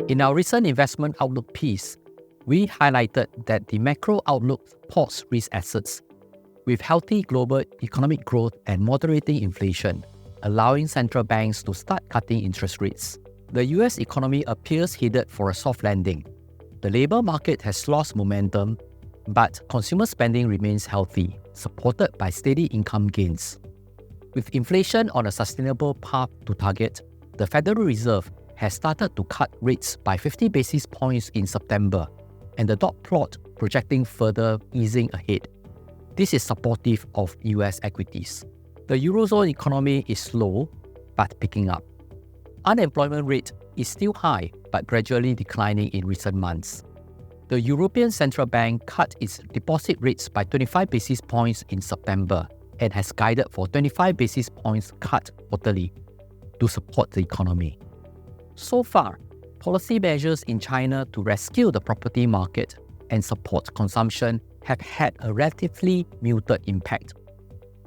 In our recent investment outlook piece, we highlighted that the macro outlook supports risk assets, with healthy global economic growth and moderating inflation, allowing central banks to start cutting interest rates. The US economy appears headed for a soft landing. The labor market has lost momentum, but consumer spending remains healthy, supported by steady income gains. With inflation on a sustainable path to target, the Federal Reserve has started to cut rates by 50 basis points in September, and the dot plot projecting further easing ahead. This is supportive of US equities. The Eurozone economy is slow, but picking up. Unemployment rate is still high, but gradually declining in recent months. The European Central Bank cut its deposit rates by 25 basis points in September and has guided for 25 basis points cut quarterly to support the economy. So far, policy measures in China to rescue the property market and support consumption have had a relatively muted impact.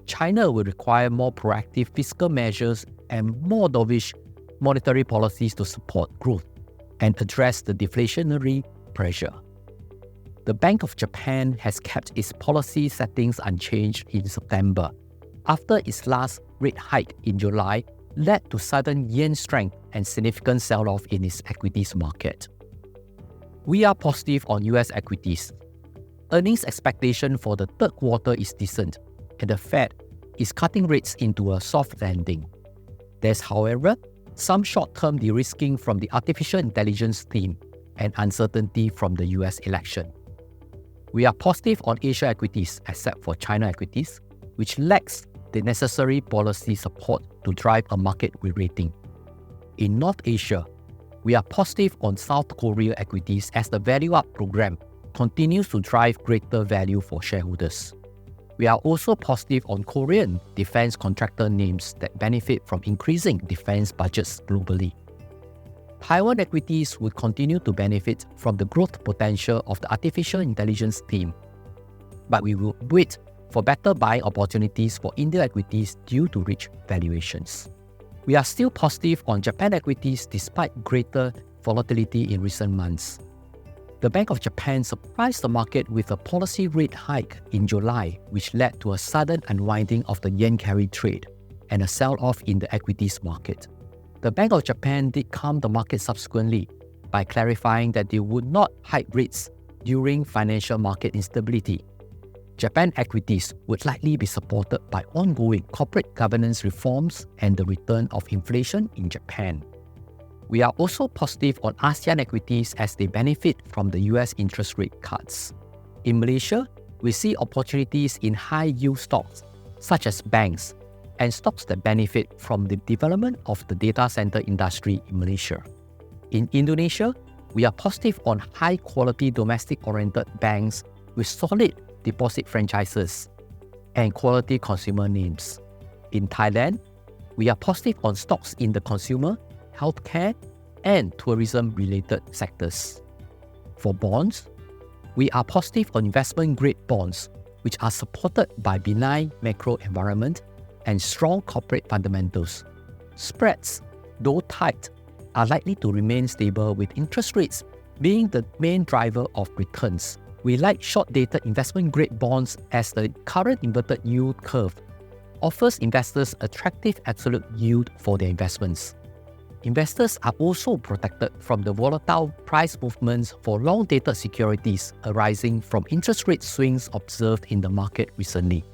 China will require more proactive fiscal measures and more dovish monetary policies to support growth and address the deflationary pressure. The Bank of Japan has kept its policy settings unchanged in September, after its last rate hike in July led to sudden yen strength and significant sell-off in its equities market. We are positive on US equities. Earnings expectation for the third quarter is decent, and the Fed is cutting rates into a soft landing. There's, however, some short-term de-risking from the artificial intelligence theme and uncertainty from the US election. We are positive on Asia equities except for China equities, which lacks the necessary policy support to drive a market re-rating. In North Asia, we are positive on South Korea equities as the Value Up program continues to drive greater value for shareholders. We are also positive on Korean defense contractor names that benefit from increasing defense budgets globally. Taiwan equities will continue to benefit from the growth potential of the artificial intelligence theme, but we will wait for better buying opportunities for India equities due to rich valuations. We are still positive on Japan equities despite greater volatility in recent months. The Bank of Japan surprised the market with a policy rate hike in July, which led to a sudden unwinding of the yen carry trade and a sell-off in the equities market. The Bank of Japan did calm the market subsequently by clarifying that they would not hike rates during financial market instability. Japan equities would likely be supported by ongoing corporate governance reforms and the return of inflation in Japan. We are also positive on ASEAN equities as they benefit from the US interest rate cuts. In Malaysia, we see opportunities in high-yield stocks, such as banks, and stocks that benefit from the development of the data center industry in Malaysia. In Indonesia, we are positive on high-quality domestic-oriented banks with solid deposit franchises and quality consumer names. In Thailand, we are positive on stocks in the consumer, healthcare, and tourism-related sectors. For bonds, we are positive on investment-grade bonds, which are supported by benign macro environment and strong corporate fundamentals. Spreads, though tight, are likely to remain stable with interest rates being the main driver of returns. We like short-dated investment-grade bonds as the current inverted yield curve offers investors attractive absolute yield for their investments. Investors are also protected from the volatile price movements for long-dated securities arising from interest rate swings observed in the market recently.